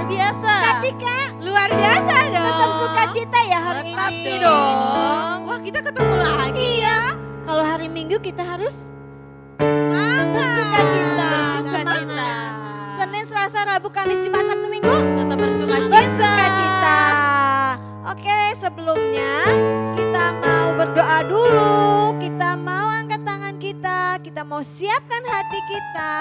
luar biasa. Katika Luar biasa dong. tetap sukacita ya hari Tetap ini. dong. Wah, kita ketemu lagi. Iya. Kalau hari Minggu kita harus Semangat. bersukacita. Bersukacita. Semangat. Senin, Selasa, Rabu, Kamis, Jumat, Sabtu, Minggu Tetap bersukacita. bersukacita. Oke, sebelumnya kita mau berdoa dulu. Kita mau angkat tangan kita. Kita mau siapkan hati kita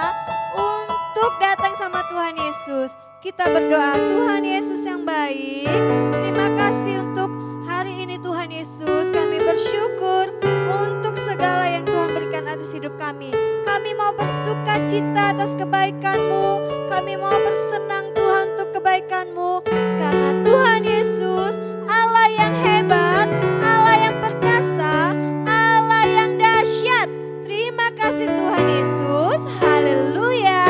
untuk datang sama Tuhan Yesus. Kita berdoa, Tuhan Yesus yang baik. Terima kasih untuk hari ini Tuhan Yesus. Kami bersyukur untuk segala yang Tuhan berikan atas hidup kami. Kami mau bersukacita atas kebaikan-Mu. Kami mau bersenang Tuhan untuk kebaikan-Mu. Karena Tuhan Yesus Allah yang hebat, Allah yang perkasa, Allah yang dahsyat. Terima kasih Tuhan Yesus. Haleluya.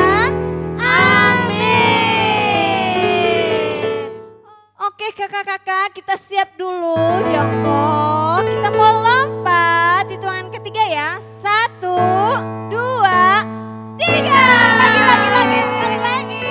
Amin. Oke kakak-kakak, kita siap dulu jongkok. Kita mau lompat, hitungan ketiga ya. 1, 2, 3. Lagi, sekali lagi.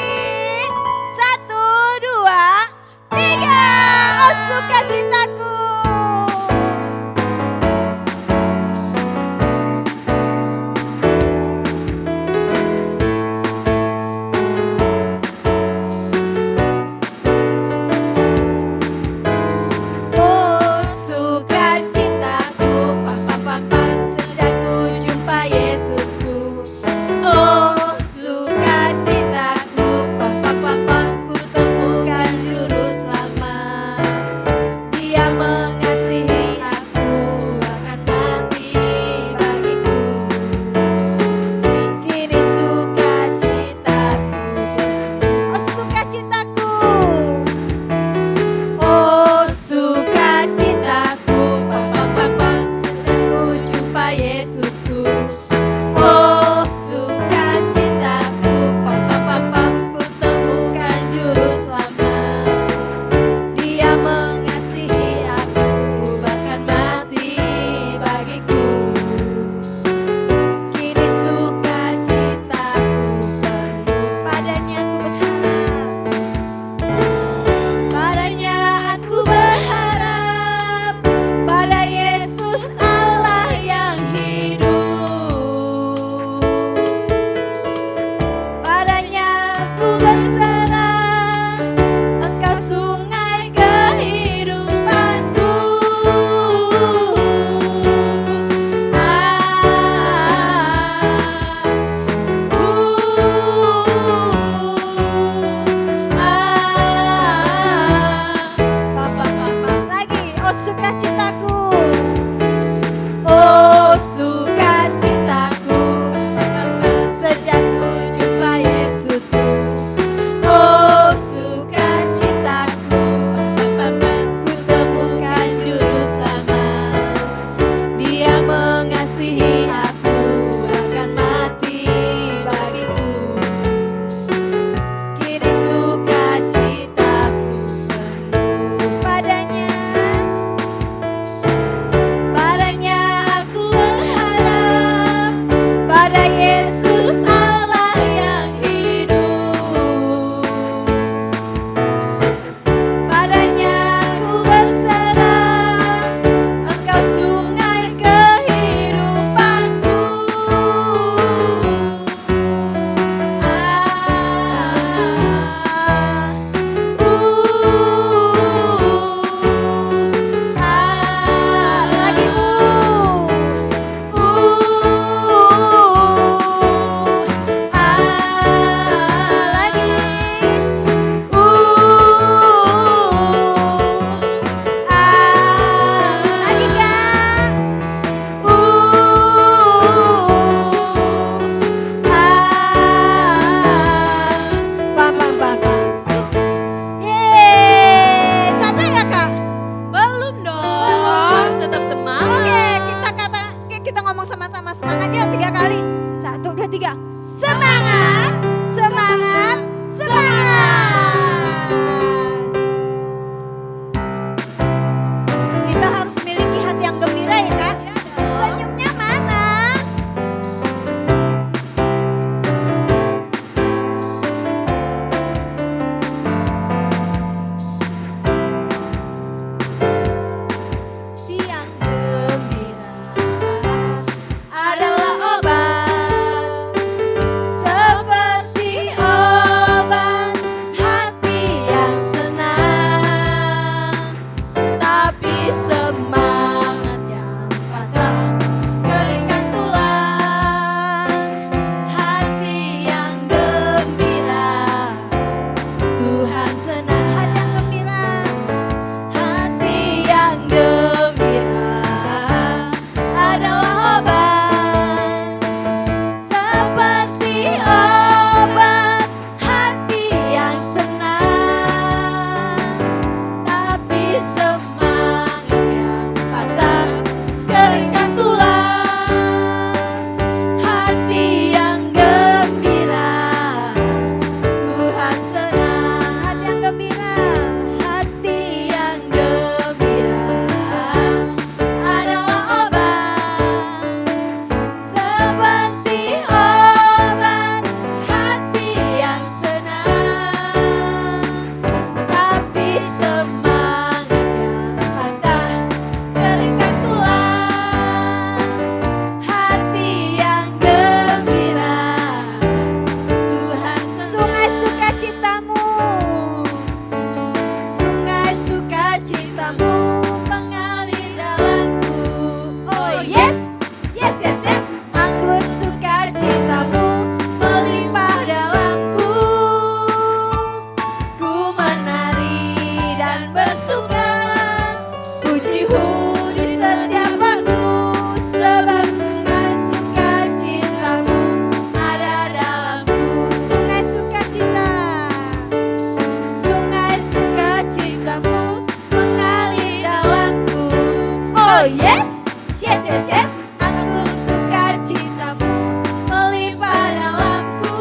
Oh yes, yes yes yes. Aku suka cintamu melimpah dalamku.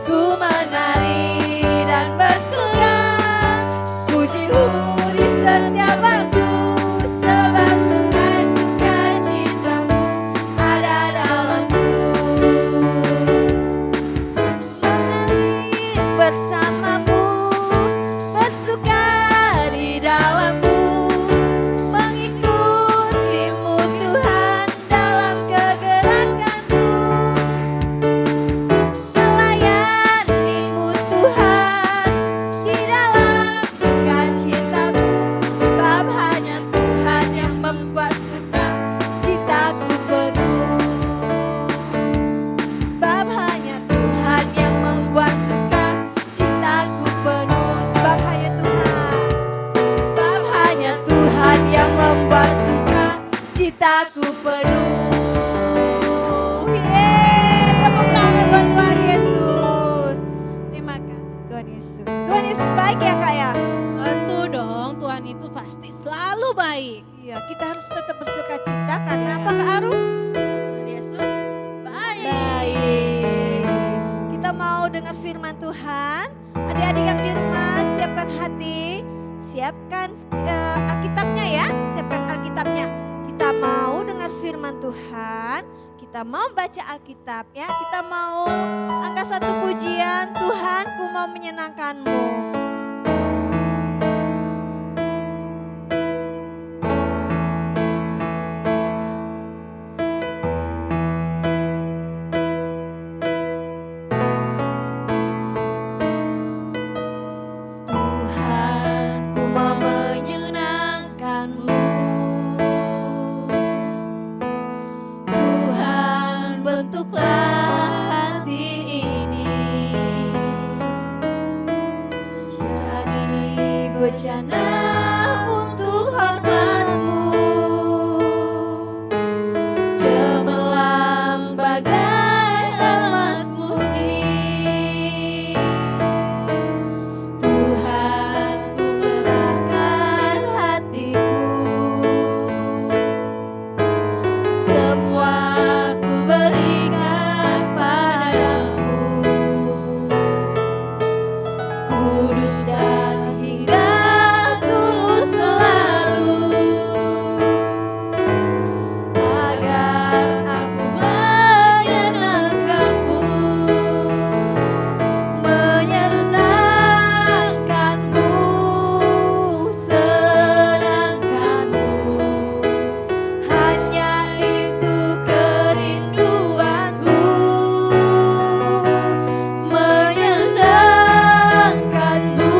Ku menari dan bersorak, pujimu di setiap waktu. Sebab suka cintamu ada dalamku. Mengalir bersamamu, bersuka di dalammu, mengikutimu Tuhan dalam kegerakanmu, melayanimu Tuhan di dalam sukacitaku. Sebab hanya Tuhan yang membuat sukacitaku penuh. Sebab hanya Tuhan yang membuat sukacitaku penuh. Sebab hanya Tuhan. Sebab hanya Tuhan yang membuat sukacitaku penuh. Yeay, tepuk tangan buat Tuhan Yesus. Terima kasih Tuhan Yesus. Tuhan Yesus baik ya Kak ya? Tentu dong, Tuhan itu pasti selalu baik. Iya, kita harus tetap bersukacita karena apa Kak Arum? Tuhan Yesus baik. Baik. Kita mau dengar firman Tuhan. Adik-adik yang di rumah siapkan hati, siapkan Alkitabnya ya, siapkan Alkitabnya. Kita mau dengar firman Tuhan, kita mau baca Alkitab ya, kita mau angkat satu pujian, Tuhan ku mau menyenangkanmu. Tuhan ku mau menyenangkanmu. Tuhan bentuklah hati ini jadi bejana untuk hormat-Mu. Cemerlang bagai emas murni. Tuhan ku serahkan hatiku, semua ku berikan padamu. Kudus dan hingga tulus selalu, agar aku menyenangkanmu, menyenangkanmu, senangkanmu. Hanya itu kerinduanku, menyenangkanmu,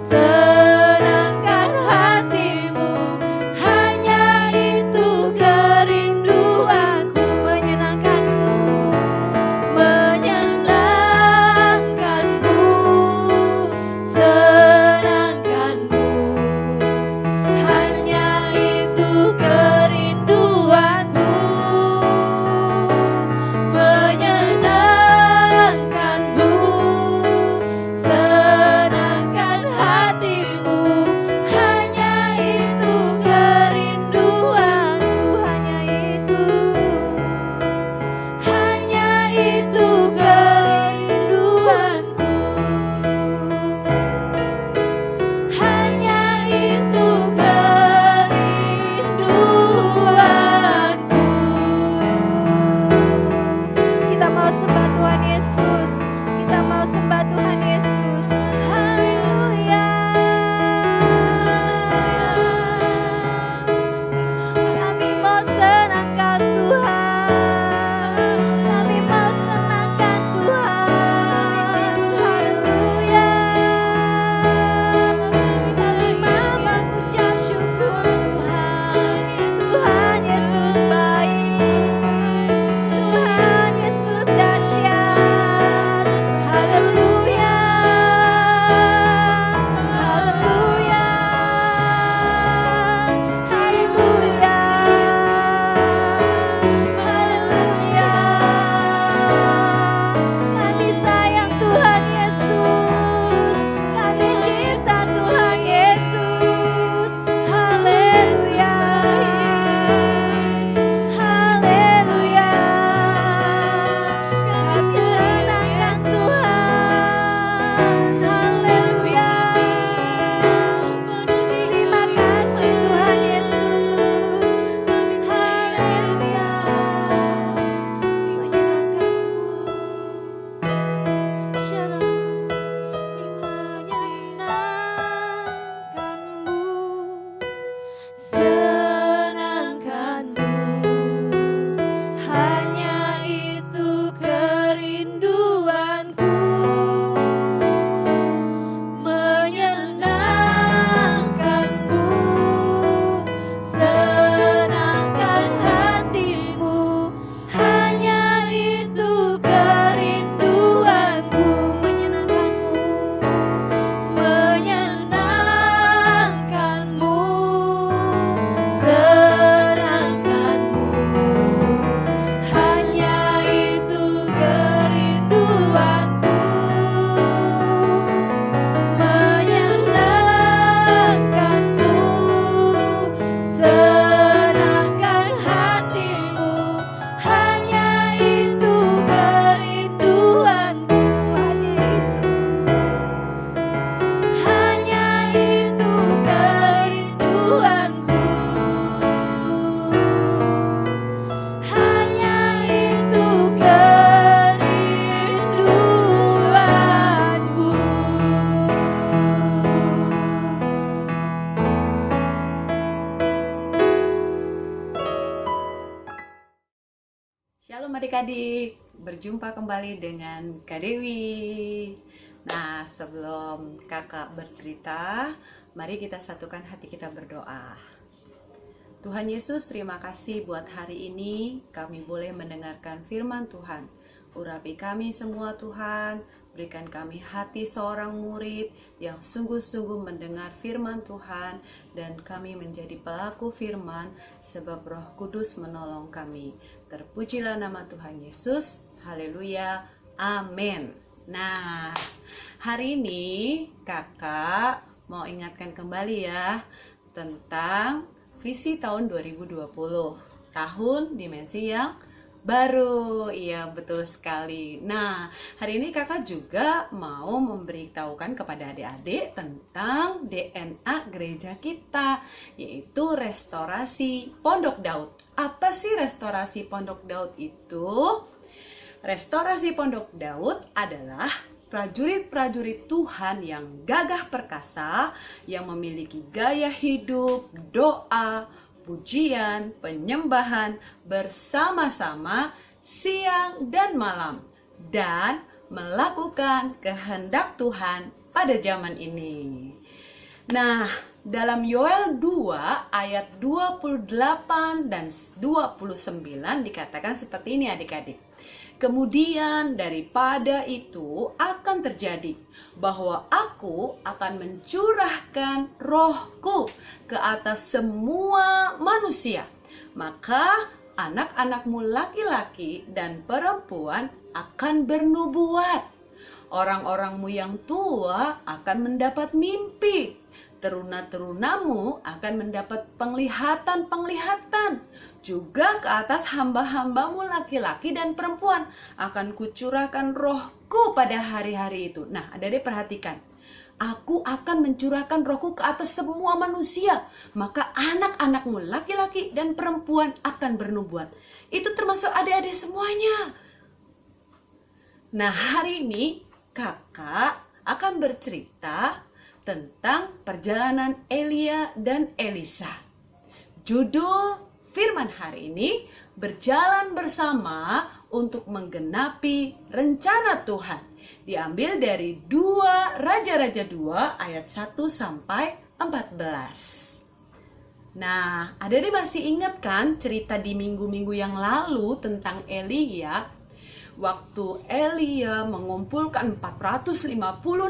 senangkan hatimu. Hanya itu kerinduanku, menyenangkanmu, menyenangkanmu, senangkanmu. Hanya itu kerinduanku, menyenangkanmu, senangkan hatimu. Hanya itu kerinduanku, hanya itu kerinduanku, hanya itu kerinduanku. Kita mau sembah Tuhan Yesus, kita mau sembah Tuhan Yesus. Haleluya. Kami mau senangkan Tuhan, kami mau senangkan Tuhan. Haleluya. Kami mau mengucap syukur Tuhan. Tuhan Yesus baik, Tuhan Yesus dahsyat. Haleluya. adik-adik, berjumpa kembali dengan Kak Dewi. Nah, sebelum kakak bercerita, mari kita satukan hati kita berdoa. Tuhan Yesus, terima kasih buat hari ini kami boleh mendengarkan firman Tuhan. Urapi kami semua Tuhan, berikan kami hati seorang murid yang sungguh-sungguh mendengar firman Tuhan, dan kami menjadi pelaku firman sebab Roh Kudus menolong kami. Terpujilah nama Tuhan Yesus, haleluya, amin. Nah, hari ini kakak mau ingatkan kembali ya tentang visi tahun 2020, tahun dimensi yang baru. Iya, betul sekali. Nah, hari ini kakak juga mau memberitahukan kepada adik-adik tentang DNA gereja kita, yaitu restorasi Pondok Daud. Apa sih restorasi Pondok Daud itu? Restorasi Pondok Daud adalah prajurit-prajurit Tuhan yang gagah perkasa, yang memiliki gaya hidup, doa, pujian, penyembahan bersama-sama siang dan malam, dan melakukan kehendak Tuhan pada zaman ini. Nah, dalam Yoel 2 ayat 28 dan 29 dikatakan seperti ini adik-adik. Kemudian daripada itu akan terjadi bahwa aku akan mencurahkan rohku ke atas semua manusia. Maka anak-anakmu laki-laki dan perempuan akan bernubuat. Orang-orangmu yang tua akan mendapat mimpi. Teruna-terunamu akan mendapat penglihatan-penglihatan. Juga ke atas hamba-hambamu laki-laki dan perempuan akan kucurahkan rohku pada hari-hari itu. Nah, adik-adik perhatikan. Aku akan mencurahkan rohku ke atas semua manusia. Maka anak-anakmu laki-laki dan perempuan akan bernubuat. Itu termasuk adik-adik semuanya. Nah, hari ini kakak akan bercerita tentang perjalanan Elia dan Elisa. Judul firman hari ini, berjalan bersama untuk menggenapi rencana Tuhan. Diambil dari 2 Raja-Raja 2 ayat 1 sampai 14. Nah, adik-adik masih ingat kan cerita di minggu-minggu yang lalu tentang Elia? Waktu Elia mengumpulkan 450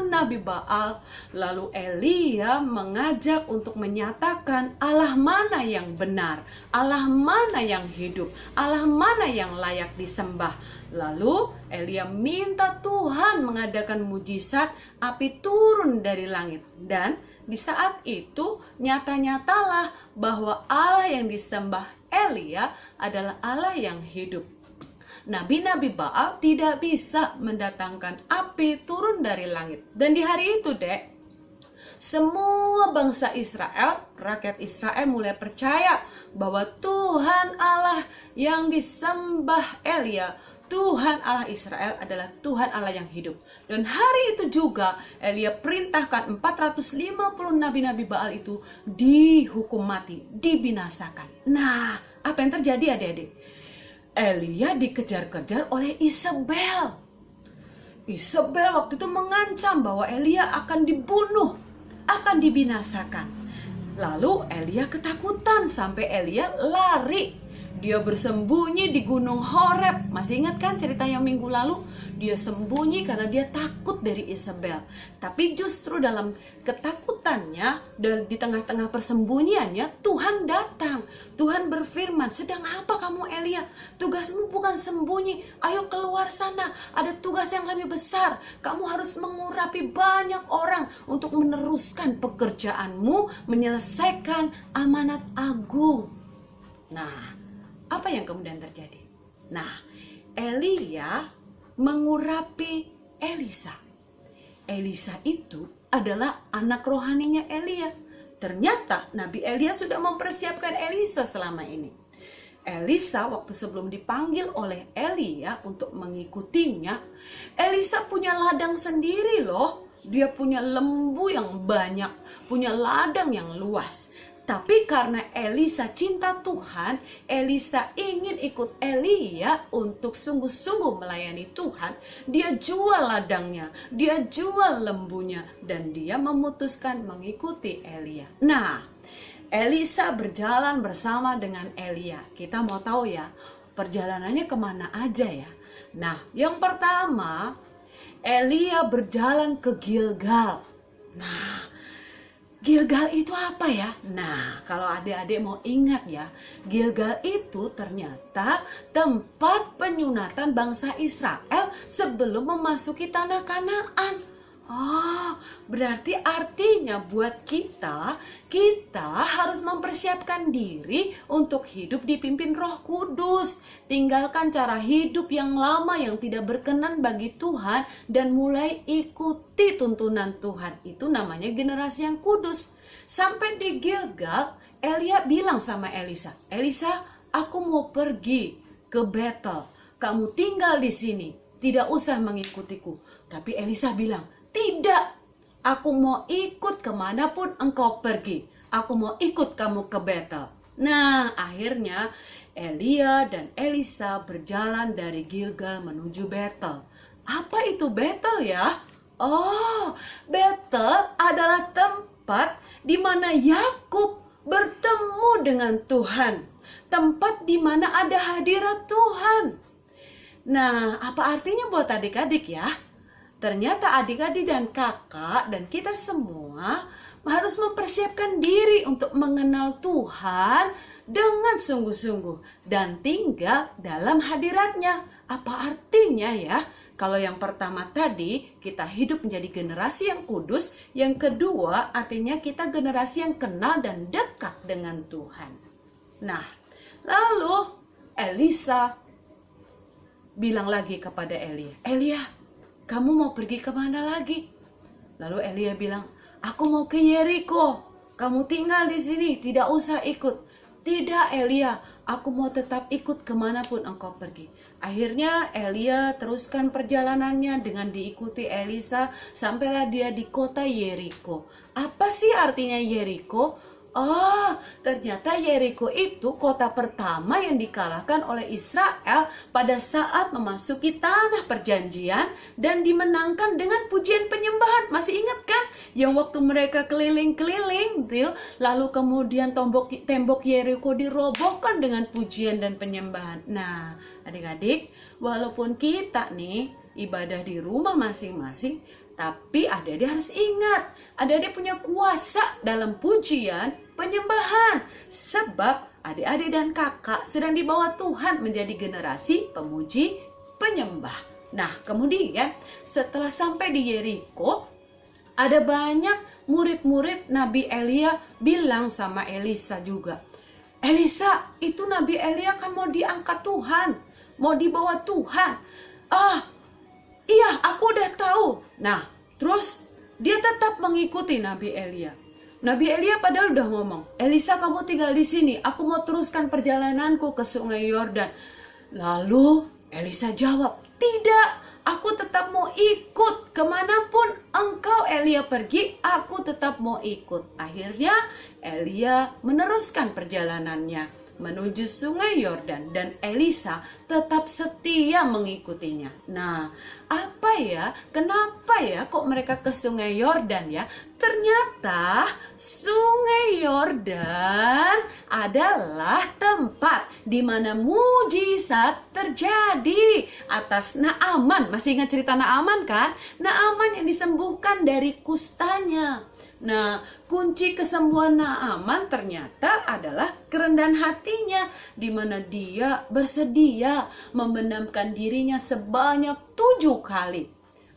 Nabi Baal, lalu Elia mengajak untuk menyatakan Allah mana yang benar, Allah mana yang hidup, Allah mana yang layak disembah. Lalu Elia minta Tuhan mengadakan mujizat, api turun dari langit, dan di saat itu nyata-nyatalah bahwa Allah yang disembah Elia adalah Allah yang hidup. Nabi-nabi Baal tidak bisa mendatangkan api turun dari langit. Dan di hari itu, Dek, semua bangsa Israel, rakyat Israel mulai percaya bahwa Tuhan Allah yang disembah Elia, Tuhan Allah Israel adalah Tuhan Allah yang hidup. Dan hari itu juga Elia perintahkan 450 nabi-nabi Baal itu dihukum mati, dibinasakan. Nah, apa yang terjadi adik-adik? Elia dikejar-kejar oleh Isabel. Isabel waktu itu mengancam bahwa Elia akan dibunuh, akan dibinasakan. Lalu Elia ketakutan sampai Elia lari. Dia bersembunyi di Gunung Horeb. Masih ingat kan cerita yang minggu lalu? Dia sembunyi karena dia takut dari Isabel. Tapi justru dalam ketakutannya dan di tengah-tengah persembunyiannya, Tuhan datang. Tuhan berfirman, sedang apa kamu Elia? Tugasmu bukan sembunyi. Ayo keluar sana. Ada tugas yang lebih besar. Kamu harus mengurapi banyak orang untuk meneruskan pekerjaanmu, menyelesaikan amanat agung. Nah, apa yang kemudian terjadi? Nah, Elia mengurapi Elisa. Elisa itu adalah anak rohaninya Elia. Ternyata Nabi Elia sudah mempersiapkan Elisa selama ini. Elisa waktu sebelum dipanggil oleh Elia untuk mengikutinya, Elisa punya ladang sendiri loh. Dia punya lembu yang banyak, punya ladang yang luas. Tapi karena Elisa cinta Tuhan, Elisa ingin ikut Elia untuk sungguh-sungguh melayani Tuhan. Dia jual ladangnya, dia jual lembunya, dan dia memutuskan mengikuti Elia. Nah, Elisa berjalan bersama dengan Elia. Kita mau tahu ya, perjalanannya kemana aja ya. Nah, yang pertama, Elia berjalan ke Gilgal. Nah, Gilgal itu apa ya? Nah, kalau adik-adik mau ingat ya, Gilgal itu ternyata tempat penyunatan bangsa Israel sebelum memasuki tanah Kanaan. Oh, berarti artinya buat kita harus mempersiapkan diri untuk hidup dipimpin Roh Kudus. Tinggalkan cara hidup yang lama yang tidak berkenan bagi Tuhan dan mulai ikuti tuntunan Tuhan. Itu namanya generasi yang kudus. Sampai di Gilgal, Elia bilang sama Elisa, "Elisa, aku mau pergi ke Betel. Kamu tinggal di sini, tidak usah mengikutiku." Tapi Elisa bilang, "Tidak, aku mau ikut kemanapun engkau pergi. Aku mau ikut kamu ke Betel." Nah, akhirnya Elia dan Elisa berjalan dari Gilgal menuju Betel. Apa itu Betel ya? Oh, Betel adalah tempat di mana Yakub bertemu dengan Tuhan. Tempat di mana ada hadirat Tuhan. Nah, apa artinya buat adik-adik ya? Ternyata adik-adik dan kakak dan kita semua harus mempersiapkan diri untuk mengenal Tuhan dengan sungguh-sungguh dan tinggal dalam hadiratnya. Apa artinya ya? Kalau yang pertama tadi kita hidup menjadi generasi yang kudus, yang kedua artinya kita generasi yang kenal dan dekat dengan Tuhan. Nah, lalu Elisa bilang lagi kepada Elia, "Elia, kamu mau pergi kemana lagi?" Lalu Elia bilang, "Aku mau ke Yeriko. Kamu tinggal di sini, tidak usah ikut." "Tidak Elia, aku mau tetap ikut kemanapun engkau pergi." Akhirnya Elia teruskan perjalanannya dengan diikuti Elisa sampailah dia di kota Yeriko. Apa sih artinya Yeriko? Oh, ternyata Yeriko itu kota pertama yang dikalahkan oleh Israel pada saat memasuki tanah perjanjian dan dimenangkan dengan pujian penyembahan. Masih ingat kan? Yang waktu mereka keliling-keliling, lalu kemudian tembok Yeriko dirobohkan dengan pujian dan penyembahan. Nah, adik-adik, walaupun kita nih ibadah di rumah masing-masing, tapi adik-adik harus ingat, adik-adik punya kuasa dalam pujian, penyembahan. Sebab adik-adik dan kakak sedang dibawa Tuhan menjadi generasi pemuji, penyembah. Nah, kemudian setelah sampai di Yeriko, ada banyak murid-murid Nabi Elia bilang sama Elisa juga, "Elisa, itu Nabi Elia kan mau diangkat Tuhan, mau dibawa Tuhan." "Iya, aku udah tahu." Nah, terus dia tetap mengikuti Nabi Elia. Nabi Elia padahal udah ngomong, "Elisa, kamu tinggal di sini. Aku mau teruskan perjalananku ke Sungai Yordan." Lalu Elisa jawab, "Tidak, aku tetap mau ikut. Kemanapun engkau Elia pergi, aku tetap mau ikut." Akhirnya Elia meneruskan perjalanannya menuju Sungai Yordan dan Elisa tetap setia mengikutinya. Nah, apa ya? Kenapa ya kok mereka ke Sungai Yordan ya? Ternyata Sungai Yordan adalah tempat di mana mujizat terjadi atas Naaman. Masih ingat cerita Naaman kan? Naaman yang disembuhkan dari kustanya. Nah, kunci kesembuhan Naaman ternyata adalah kerendahan hatinya, di mana dia bersedia membenamkan dirinya sebanyak 7 kali.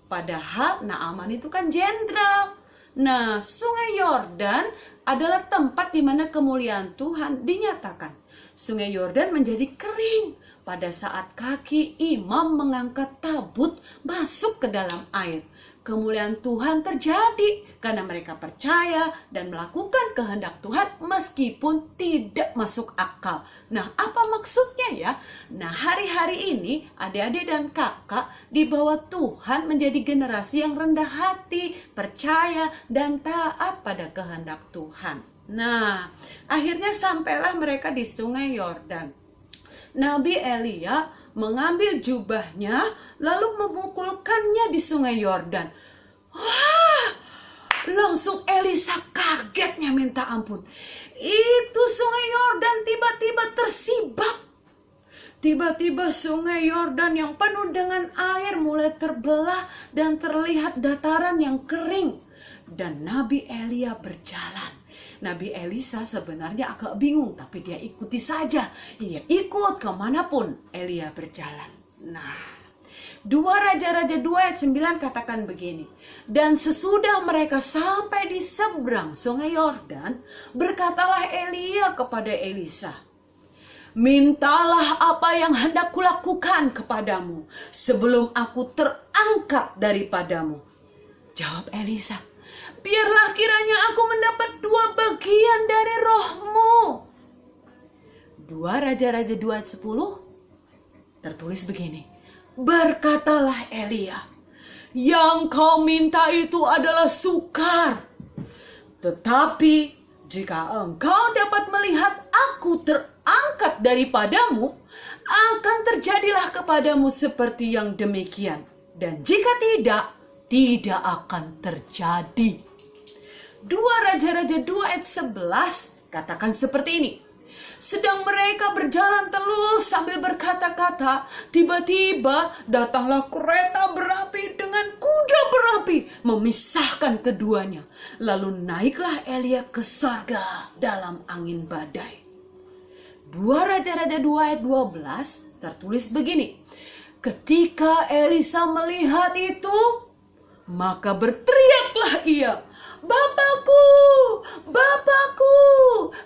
Padahal Naaman itu kan jenderal. Nah, Sungai Yordan adalah tempat di mana kemuliaan Tuhan dinyatakan. Sungai Yordan menjadi kering pada saat kaki imam mengangkat tabut masuk ke dalam air. Kemuliaan Tuhan terjadi karena mereka percaya dan melakukan kehendak Tuhan meskipun tidak masuk akal. Nah, apa maksudnya ya? Nah, hari-hari ini adik-adik dan kakak dibawa Tuhan menjadi generasi yang rendah hati, percaya, dan taat pada kehendak Tuhan. Nah, akhirnya sampailah mereka di sungai Yordan. Nabi Elia mengambil jubahnya lalu memukulkannya di sungai Yordan. Wah, langsung Elisa kagetnya minta ampun. Itu sungai Yordan tiba-tiba tersibak. Tiba-tiba sungai Yordan yang penuh dengan air mulai terbelah dan terlihat dataran yang kering. Dan Nabi Elia berjalan. Nabi Elisa sebenarnya agak bingung, tapi dia ikuti saja. Dia ikut kemanapun Elia berjalan. Nah, 2 Raja-Raja 2 ayat 9 katakan begini. Dan sesudah mereka sampai di seberang sungai Yordan, berkatalah Elia kepada Elisa, mintalah apa yang hendak kulakukan kepadamu sebelum aku terangkat daripadamu. Jawab Elisa, biarlah kiranya aku mendapat 2 bagian dari rohmu. 2 Raja-Raja 2 ayat 10 tertulis begini. Berkatalah Elia, yang kau minta itu adalah sukar. Tetapi jika engkau dapat melihat aku terangkat daripadamu, akan terjadilah kepadamu seperti yang demikian. Dan jika tidak akan terjadi. 2 Raja-Raja 2 ayat 11 katakan seperti ini. Sedang mereka berjalan terus sambil berkata-kata, tiba-tiba datanglah kereta berapi dengan kuda berapi memisahkan keduanya. Lalu naiklah Elia ke surga dalam angin badai. 2 Raja-Raja 2 ayat 12 tertulis begini. Ketika Elisa melihat itu, maka berteriaklah ia, Bapakku, Bapakku,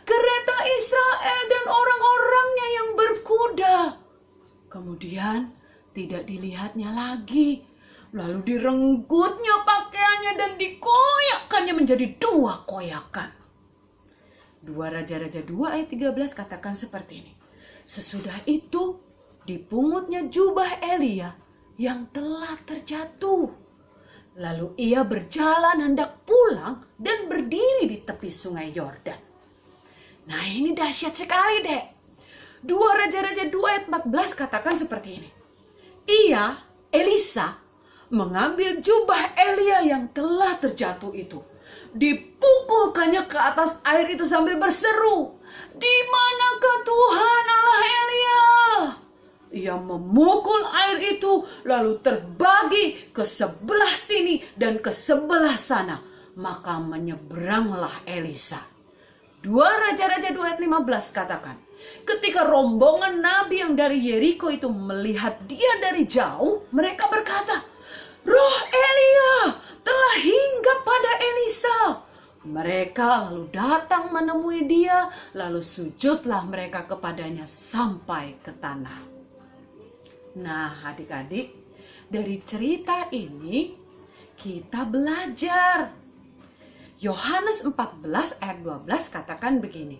kereta Israel dan orang-orangnya yang berkuda. Kemudian tidak dilihatnya lagi. Lalu direnggutnya pakaiannya dan dikoyakkannya menjadi 2 koyakan. 2 Raja-Raja 2 ayat 13 katakan seperti ini. Sesudah itu dipungutnya jubah Elia yang telah terjatuh. Lalu ia berjalan hendak pulang dan berdiri di tepi sungai Yordan. Nah, ini dahsyat sekali, Dek. 2 Raja-Raja 2 ayat 14 katakan seperti ini. Ia, Elisa, mengambil jubah Elia yang telah terjatuh itu. Dipukulkannya ke atas air itu sambil berseru, "Di manakah Tuhan Allah Elia?" Ia memukul air itu lalu terbagi ke sebelah sini dan ke sebelah sana. Maka menyeberanglah Elisa. 2 Raja-Raja 2 ayat 15 katakan. Ketika rombongan nabi yang dari Yeriko itu melihat dia dari jauh, mereka berkata, "Roh Elia telah hinggap pada Elisa." Mereka lalu datang menemui dia, lalu sujudlah mereka kepadanya sampai ke tanah. Nah, adik-adik, dari cerita ini kita belajar. Yohanes 14 ayat 12 katakan begini.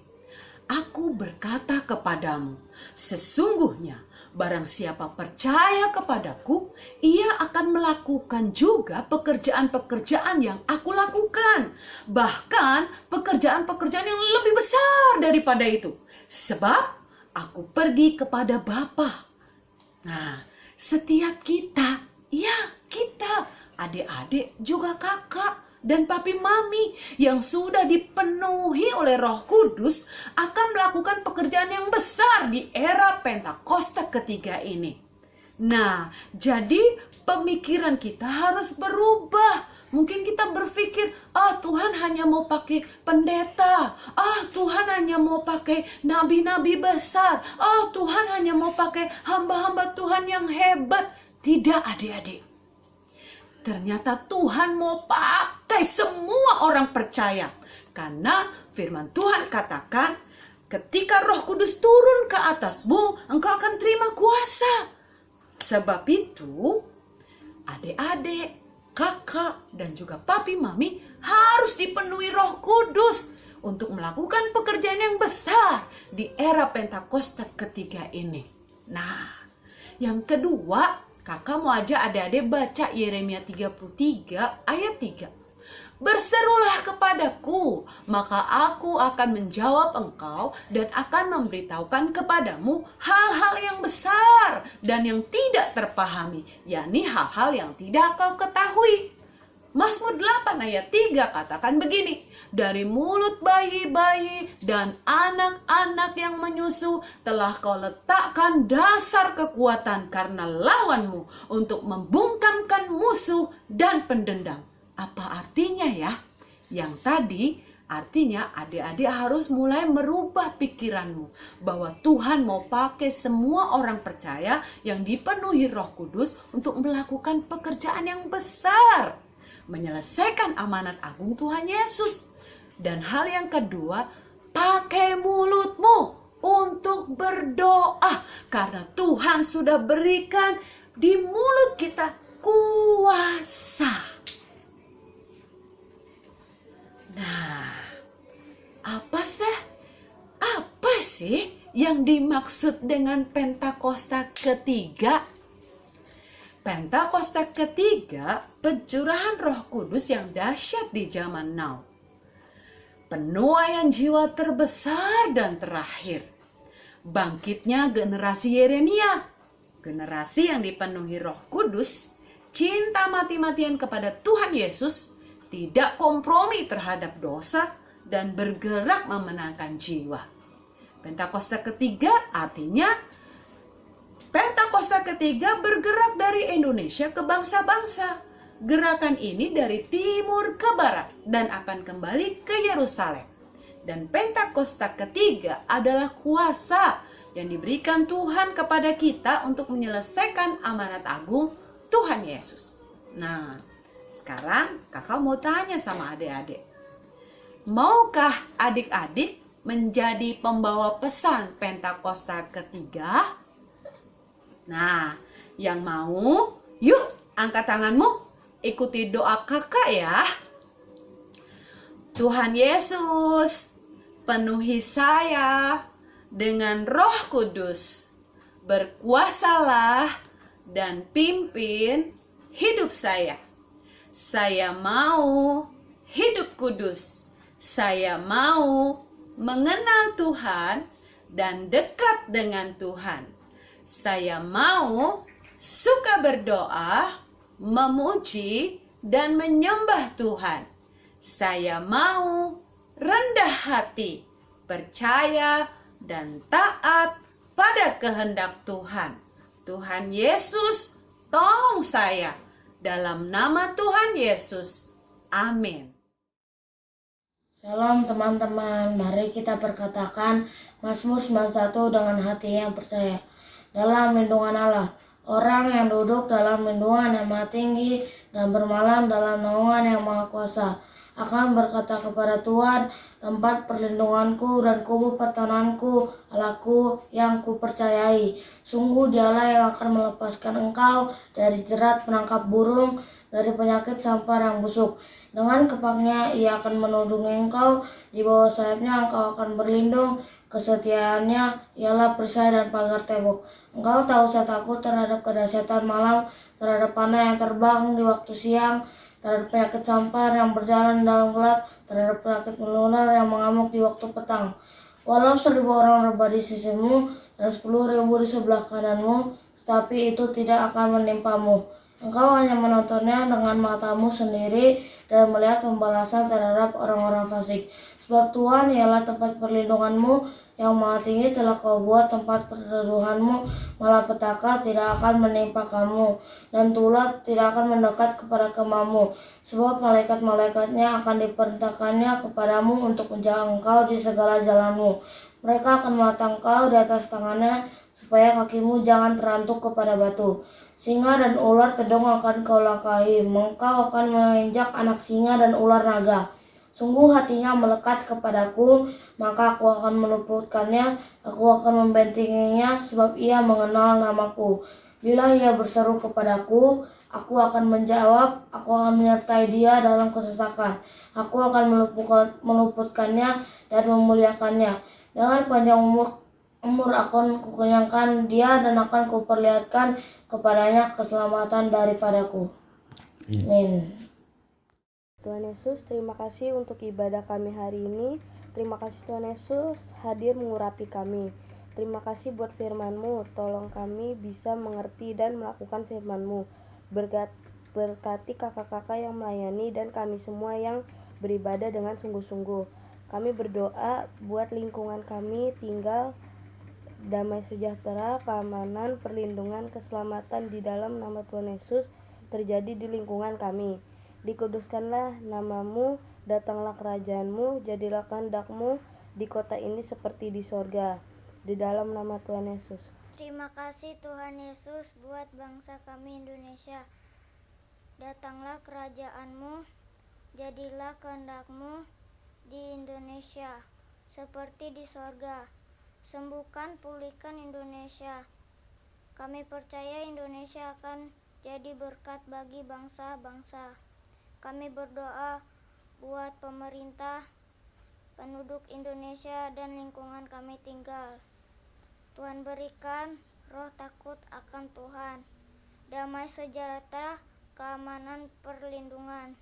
Aku berkata kepadamu, sesungguhnya barang siapa percaya kepadaku, ia akan melakukan juga pekerjaan-pekerjaan yang aku lakukan. Bahkan pekerjaan-pekerjaan yang lebih besar daripada itu. Sebab aku pergi kepada Bapa. Nah, setiap kita, adik-adik juga kakak dan papi mami yang sudah dipenuhi oleh Roh Kudus akan melakukan pekerjaan yang besar di era Pentakosta ketiga ini. Nah, jadi pemikiran kita harus berubah. Mungkin kita berpikir, Tuhan hanya mau pakai pendeta. Tuhan hanya mau pakai nabi-nabi besar. Tuhan hanya mau pakai hamba-hamba Tuhan yang hebat. Tidak, adik-adik. Ternyata Tuhan mau pakai semua orang percaya. Karena firman Tuhan katakan, ketika Roh Kudus turun ke atasmu, engkau akan terima kuasa. Sebab itu, adik-adik, kakak, dan juga papi mami harus dipenuhi Roh Kudus untuk melakukan pekerjaan yang besar di era Pentakosta ketiga ini. Nah, yang kedua, kakak mau ajak adik-adik baca Yeremia 33 ayat 3. Berserulah kepadaku, maka aku akan menjawab engkau dan akan memberitahukan kepadamu hal-hal yang besar dan yang tidak terpahami, yakni hal-hal yang tidak kau ketahui. Mazmur 8 ayat 3 katakan begini, dari mulut bayi-bayi dan anak-anak yang menyusu telah kau letakkan dasar kekuatan karena lawanmu untuk membungkamkan musuh dan pendendam. Apa artinya ya? Yang tadi artinya adik-adik harus mulai merubah pikiranmu bahwa Tuhan mau pakai semua orang percaya yang dipenuhi Roh Kudus untuk melakukan pekerjaan yang besar, menyelesaikan amanat agung Tuhan Yesus. Dan hal yang kedua, pakai mulutmu untuk berdoa, karena Tuhan sudah berikan di mulut kita kuasa. Nah, apa sih yang dimaksud dengan Pentakosta ketiga? Pentakosta ketiga, pencurahan Roh Kudus yang dahsyat di zaman now. Penuaian jiwa terbesar dan terakhir. Bangkitnya generasi Yeremia, generasi yang dipenuhi Roh Kudus, cinta mati-matian kepada Tuhan Yesus, tidak kompromi terhadap dosa, dan bergerak memenangkan jiwa. Pentakosta ketiga artinya Pentakosta ketiga bergerak dari Indonesia ke bangsa-bangsa. Gerakan ini dari timur ke barat dan akan kembali ke Yerusalem. Dan Pentakosta ketiga adalah kuasa yang diberikan Tuhan kepada kita untuk menyelesaikan amanat agung Tuhan Yesus. Nah, sekarang kakak mau tanya sama adik-adik. Maukah adik-adik menjadi pembawa pesan Pentakosta ketiga? Nah, yang mau, yuk angkat tanganmu, ikuti doa kakak ya. Tuhan Yesus, penuhi saya dengan Roh Kudus. Berkuasalah dan pimpin hidup saya. Saya mau hidup kudus. Saya mau mengenal Tuhan dan dekat dengan Tuhan. Saya mau suka berdoa, memuji, dan menyembah Tuhan. Saya mau rendah hati, percaya, dan taat pada kehendak Tuhan. Tuhan Yesus, tolong saya. Dalam nama Tuhan Yesus. Amin. Shalom teman-teman, mari kita perkatakan Mazmur 91 dengan hati yang percaya. Dalam lindungan Allah, orang yang duduk dalam lindungan yang maha tinggi dan bermalam dalam naungan yang maha kuasa akan berkata kepada Tuhan, tempat perlindunganku dan kubu pertahananku, Allahku yang kupercayai. Sungguh Dialah yang akan melepaskan engkau dari jerat penangkap burung, dari penyakit sampar yang busuk. Dengan kepaknya ia akan menundungi engkau, di bawah sayapnya engkau akan berlindung. Kesetiaannya ialah perisai dan pagar tembok. Engkau tak usah takut terhadap kedahsyatan malam, terhadap panah yang terbang di waktu siang, terhadap penyakit sampar yang berjalan dalam gelap, terhadap penyakit menular yang mengamuk di waktu petang. Walau 1000 orang rebah di sisimu dan 10.000 di sebelah kananmu, tetapi itu tidak akan menimpamu. Engkau hanya menontonnya dengan matamu sendiri dan melihat pembalasan terhadap orang-orang fasik. Sebab Tuhan ialah tempat perlindunganmu, yang maha tinggi telah kau buat tempat perteduhanmu, malapetaka tidak akan menimpa kamu, dan tulah tidak akan mendekat kepada kemahmu. Sebab malaikat-malaikatnya akan diperintahkannya kepadamu untuk menjaga engkau di segala jalanmu. Mereka akan menatang engkau di atas tangannya, supaya kakimu jangan terantuk kepada batu. Singa dan ular tedong akan kau langkahi, engkau akan menginjak anak singa dan ular naga. Sungguh hatinya melekat kepadaku, maka aku akan meluputkannya, aku akan membentenginya, sebab ia mengenal namaku. Bila ia berseru kepadaku, aku akan menjawab, aku akan menyertai dia dalam kesesakan. Aku akan meluputkannya dan memuliakannya. Dengan panjang umur akan kukenyangkan dia dan akan kuperlihatkan kepadanya keselamatan daripadaku. Amin. Tuhan Yesus, terima kasih untuk ibadah kami hari ini. Terima kasih Tuhan Yesus hadir mengurapi kami. Terima kasih buat firman-Mu, tolong kami bisa mengerti dan melakukan firman-Mu. Berkati kakak-kakak yang melayani dan kami semua yang beribadah dengan sungguh-sungguh. Kami berdoa buat lingkungan kami tinggal damai sejahtera, keamanan, perlindungan, keselamatan di dalam nama Tuhan Yesus terjadi di lingkungan kami. Dikuduskanlah nama-Mu, datanglah kerajaan-Mu, jadilah kehendak-Mu di kota ini seperti di sorga. Di dalam nama Tuhan Yesus. Terima kasih Tuhan Yesus buat bangsa kami Indonesia. Datanglah kerajaan-Mu, jadilah kehendak-Mu di Indonesia seperti di sorga. Sembuhkan, pulihkan Indonesia. Kami percaya Indonesia akan jadi berkat bagi bangsa-bangsa. Kami berdoa buat pemerintah, penduduk Indonesia dan lingkungan kami tinggal. Tuhan berikan roh takut akan Tuhan, damai sejahtera, keamanan, perlindungan.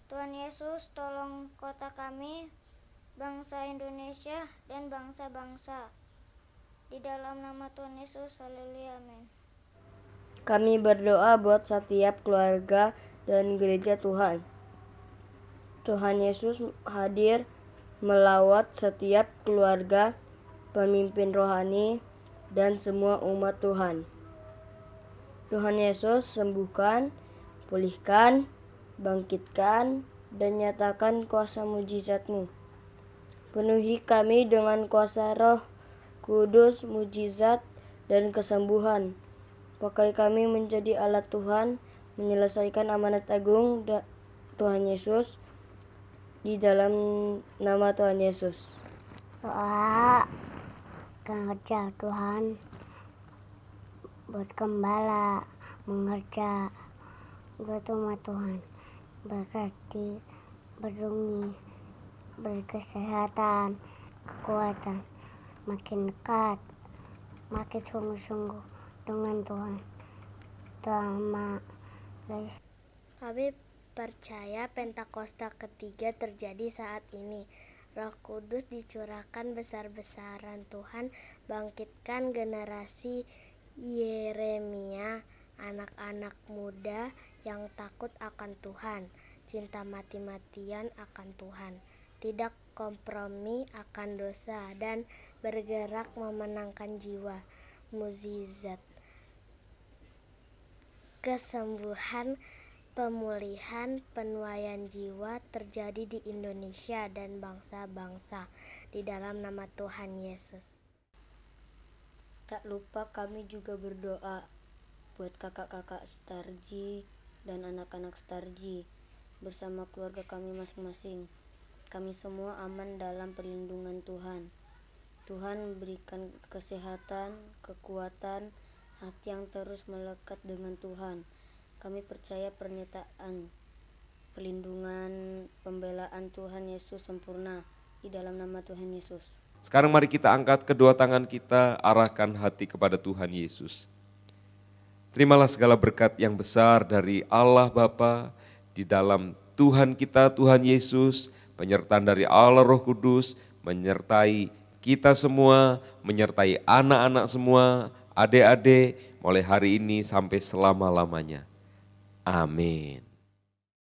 Tuhan Yesus tolong kota kami, bangsa Indonesia dan bangsa-bangsa. Di dalam nama Tuhan Yesus, haleluya, amin. Kami berdoa buat setiap keluarga dan gereja Tuhan. Tuhan Yesus hadir melawat setiap keluarga, pemimpin rohani, dan semua umat Tuhan. Tuhan Yesus sembuhkan, pulihkan, bangkitkan, dan nyatakan kuasa mujizat-Mu. Penuhi kami dengan kuasa Roh Kudus, mujizat, dan kesembuhan. Pakai kami menjadi alat Tuhan, menyelesaikan amanat agung Tuhan Yesus, di dalam nama Tuhan Yesus. Doa kerja Tuhan buat gembala mengerja buat umat Tuhan, berkati, berdungi, berkesehatan, kekuatan, makin dekat, makin sungguh-sungguh dengan Tuhan. Terima kasih. Kami percaya Pentakosta ketiga terjadi saat ini. Roh Kudus dicurahkan besar-besaran. Tuhan bangkitkan generasi Yeremia, anak-anak muda yang takut akan Tuhan, cinta mati-matian akan Tuhan, tidak kompromi akan dosa, dan bergerak memenangkan jiwa. Mukjizat, kesembuhan, pemulihan, penuaian jiwa terjadi di Indonesia dan bangsa-bangsa di dalam nama Tuhan Yesus. Tak lupa kami juga berdoa buat kakak-kakak Starji dan anak-anak Starji bersama keluarga kami masing-masing. Kami semua aman dalam perlindungan Tuhan. Tuhan berikan kesehatan, kekuatan, hati yang terus melekat dengan Tuhan. Kami percaya pernyataan perlindungan, pembelaan Tuhan Yesus sempurna di dalam nama Tuhan Yesus. Sekarang mari kita angkat kedua tangan kita, arahkan hati kepada Tuhan Yesus. Terimalah segala berkat yang besar dari Allah Bapa di dalam Tuhan kita, Tuhan Yesus, penyertaan dari Allah Roh Kudus, menyertai kita semua, menyertai anak-anak semua, adik-adik, mulai hari ini sampai selama-lamanya. Amin.